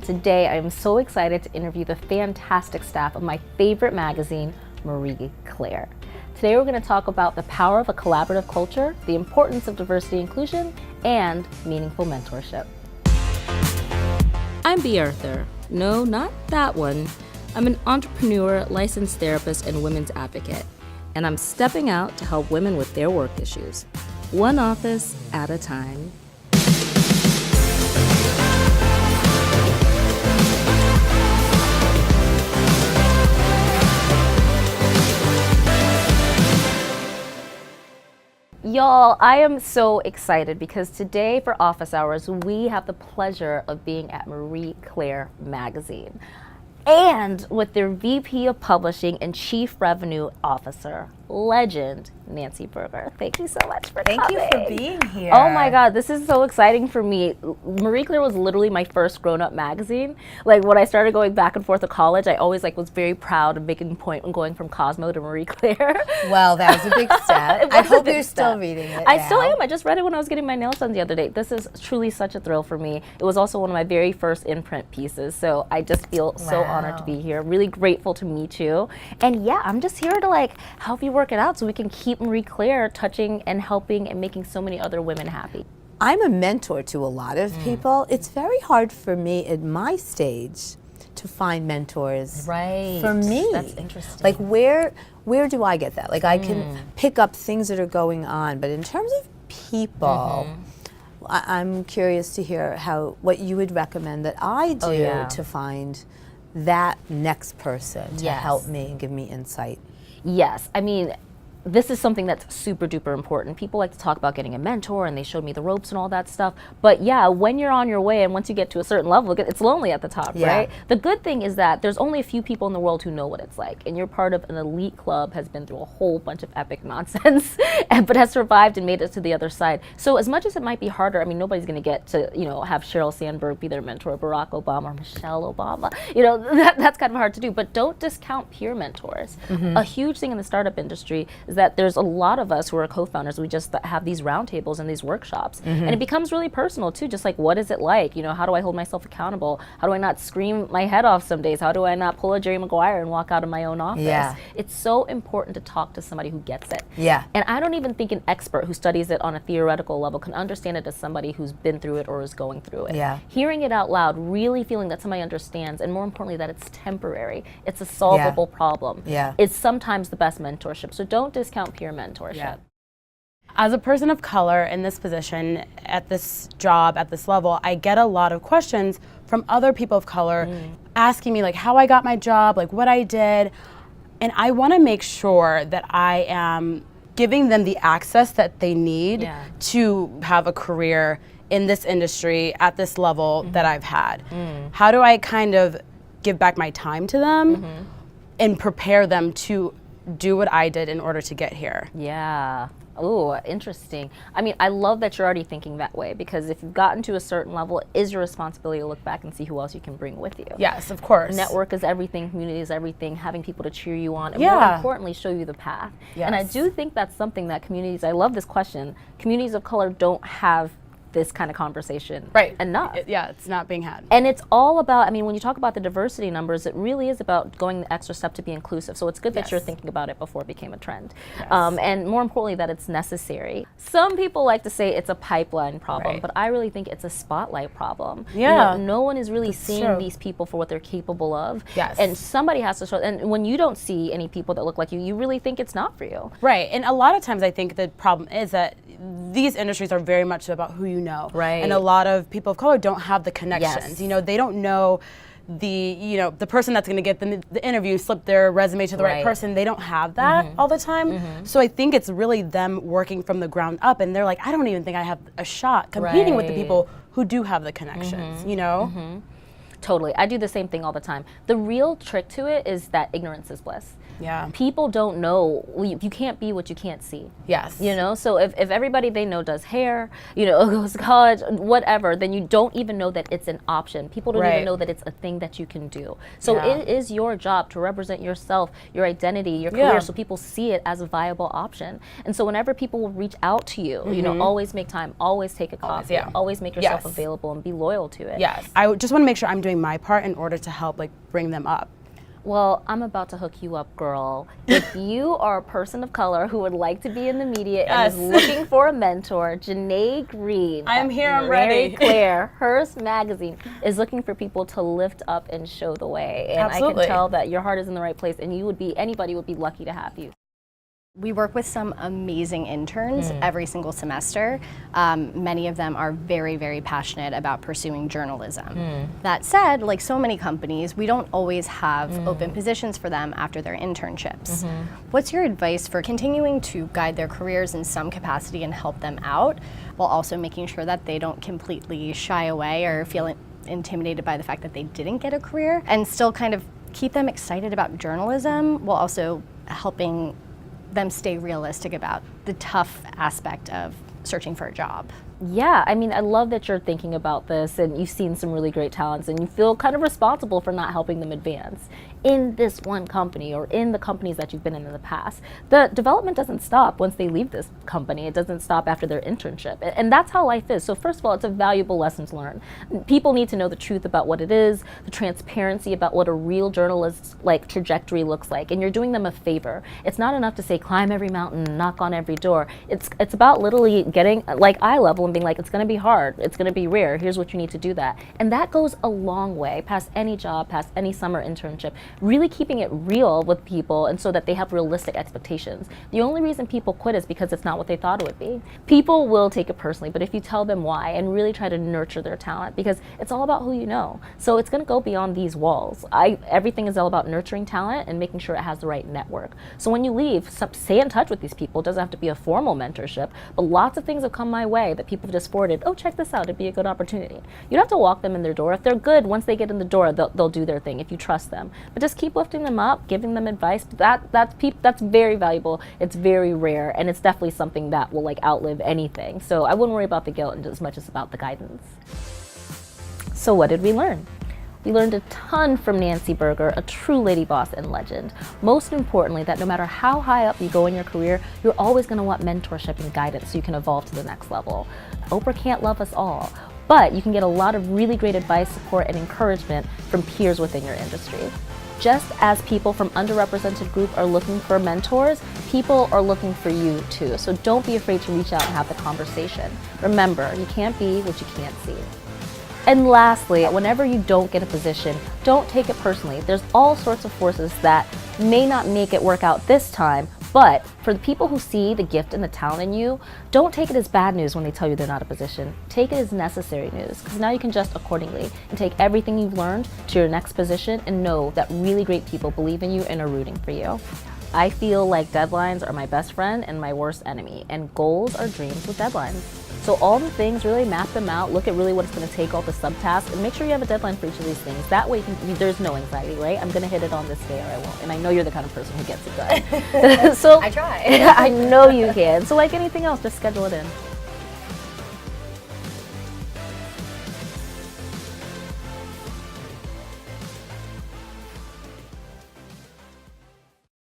Today, I am so excited to interview the fantastic staff of my favorite magazine, Marie Claire. Today, we're going to talk about the power of a collaborative culture, the importance of diversity and inclusion, and meaningful mentorship. I'm Bea Arthur. No, not that one. I'm an entrepreneur, licensed therapist, and women's advocate. And I'm stepping out to help women with their work issues, one office at a time. Y'all, I am so excited because today for office hours, we have the pleasure of being at Marie Claire magazine and with their VP of Publishing and Chief Revenue Officer, legend, Nancy Berger. Thank you so much for coming. Thank you for being here. Oh my God, this is so exciting for me. Marie Claire was literally my first grown-up magazine. Like when I started going back and forth to college, I always was very proud of making a point when going from Cosmo to Marie Claire. Well, that was a big step. I hope you're still reading it. I still am. I just read it when I was getting my nails done the other day. This is truly such a thrill for me. It was also one of my very first imprint pieces, so I just feel so honored to be here. Really grateful to meet you. And yeah, I'm just here to help you work it out so we can keep Marie Claire touching and helping and making so many other women happy. I'm a mentor to a lot of people. It's very hard for me at my stage to find mentors. Right. For me. That's interesting. Like where do I get that? Like I can pick up things that are going on, but in terms of people, I'm curious to hear what you would recommend that I do to find that next person to help me and give me insight. Yes, I mean, this is something that's super duper important. People like to talk about getting a mentor and they showed me the ropes and all that stuff. But yeah, when you're on your way and once you get to a certain level, it's lonely at the top, right? The good thing is that there's only a few people in the world who know what it's like. And you're part of an elite club, has been through a whole bunch of epic nonsense, but has survived and made it to the other side. So as much as it might be harder, I mean, nobody's gonna get to, have Sheryl Sandberg be their mentor, Barack Obama or Michelle Obama. That's kind of hard to do, but don't discount peer mentors. A huge thing in the startup industry is that there's a lot of us who are co-founders, we just have these roundtables and these workshops. And it becomes really personal too, just like what is it like? How do I hold myself accountable? How do I not scream my head off some days? How do I not pull a Jerry Maguire and walk out of my own office? It's so important to talk to somebody who gets it. And I don't even think an expert who studies it on a theoretical level can understand it as somebody who's been through it or is going through it. Hearing it out loud, really feeling that somebody understands, and more importantly that it's temporary, it's a solvable problem, is sometimes the best mentorship. So don't discount peer mentorship. As a person of color in this position, at this job, at this level, I get a lot of questions from other people of color asking me how I got my job, what I did. And I want to make sure that I am giving them the access that they need to have a career in this industry at this level that I've had. How do I kind of give back my time to them and prepare them to do what I did in order to get here? Oh, interesting. I mean, I love that you're already thinking that way, because if you've gotten to a certain level, it is your responsibility to look back and see who else you can bring with you. Yes, of course. Network is everything, community is everything, having people to cheer you on, and more importantly, show you the path. And I do think that's something that communities, I love this question, communities of color don't have this kind of conversation enough. It's not being had. And it's all about, I mean, when you talk about the diversity numbers, it really is about going the extra step to be inclusive. So it's good that you're thinking about it before it became a trend. And more importantly, that it's necessary. Some people like to say it's a pipeline problem, but I really think it's a spotlight problem. No one is really seeing these people for what they're capable of. And somebody has to show, and when you don't see any people that look like you, you really think it's not for you. Right, and a lot of times I think the problem is that these industries are very much about who you know. And a lot of people of color don't have the connections. They don't know the person that's going to get the interview, slip their resume to the right person. They don't have that all the time. So I think it's really them working from the ground up, and they're like, I don't even think I have a shot competing with the people who do have the connections, Totally. I do the same thing all the time. The real trick to it is that ignorance is bliss. People don't know. You can't be what you can't see. So if everybody they know does hair, goes to college, whatever, then you don't even know that it's an option. People don't even know that it's a thing that you can do. So it is your job to represent yourself, your identity, your career, so people see it as a viable option. And so whenever people will reach out to you, always make time, always take a coffee, always make yourself available and be loyal to it. I just want to make sure I'm doing doing my part in order to help like bring them up. Well, I'm about to hook you up, girl. If you are a person of color who would like to be in the media and is looking for a mentor, Janae Green, I'm here, I'm Mary ready. Claire, Hearst Magazine, is looking for people to lift up and show the way. And Absolutely. I can tell that your heart is in the right place, and anybody would be lucky to have you. We work with some amazing interns every single semester. Many of them are very, very passionate about pursuing journalism. That said, like so many companies, we don't always have open positions for them after their internships. What's your advice for continuing to guide their careers in some capacity and help them out, while also making sure that they don't completely shy away or feel intimidated by the fact that they didn't get a career, and still kind of keep them excited about journalism while also helping them stay realistic about the tough aspect of searching for a job? Yeah, I mean, I love that you're thinking about this and you've seen some really great talents and you feel kind of responsible for not helping them advance in this one company or in the companies that you've been in the past. The development doesn't stop once they leave this company. It doesn't stop after their internship. And that's how life is. So first of all, it's a valuable lesson to learn. People need to know the truth about what it is, the transparency about what a real journalist's like trajectory looks like. And you're doing them a favor. It's not enough to say climb every mountain, knock on every door. It's about literally getting like eye level and being like, it's going to be hard, it's going to be rare, here's what you need to do that. And that goes a long way past any job, past any summer internship, really keeping it real with people and so that they have realistic expectations. The only reason people quit is because it's not what they thought it would be. People will take it personally, but if you tell them why and really try to nurture their talent, because it's all about who you know. So it's going to go beyond these walls. Everything is all about nurturing talent and making sure it has the right network. So when you leave, stay in touch with these people. It doesn't have to be a formal mentorship, but lots of things have come my way that people have just forwarded. Oh, check this out, it'd be a good opportunity. You don't have to walk them in their door. If they're good, once they get in the door, they'll do their thing if you trust them. But just keep lifting them up, giving them advice. That's very valuable. It's very rare, and it's definitely something that will like outlive anything. So I wouldn't worry about the guilt as much as about the guidance. So what did we learn? We learned a ton from Nancy Berger, a true lady boss and legend. Most importantly, that no matter how high up you go in your career, you're always going to want mentorship and guidance so you can evolve to the next level. Oprah can't love us all, but you can get a lot of really great advice, support, and encouragement from peers within your industry. Just as people from underrepresented groups are looking for mentors, people are looking for you too. So don't be afraid to reach out and have the conversation. Remember, you can't be what you can't see. And lastly, whenever you don't get a position, don't take it personally. There's all sorts of forces that may not make it work out this time, but for the people who see the gift and the talent in you, don't take it as bad news when they tell you they're not a position. Take it as necessary news, because now you can adjust accordingly and take everything you've learned to your next position and know that really great people believe in you and are rooting for you. I feel like deadlines are my best friend and my worst enemy, and goals are dreams with deadlines. So all the things, really map them out, look at really what it's going to take, all the subtasks, and make sure you have a deadline for each of these things. That way there's no anxiety, right? I'm going to hit it on this day or I won't. And I know you're the kind of person who gets it done. So I try. I know you can. So like anything else, just schedule it in.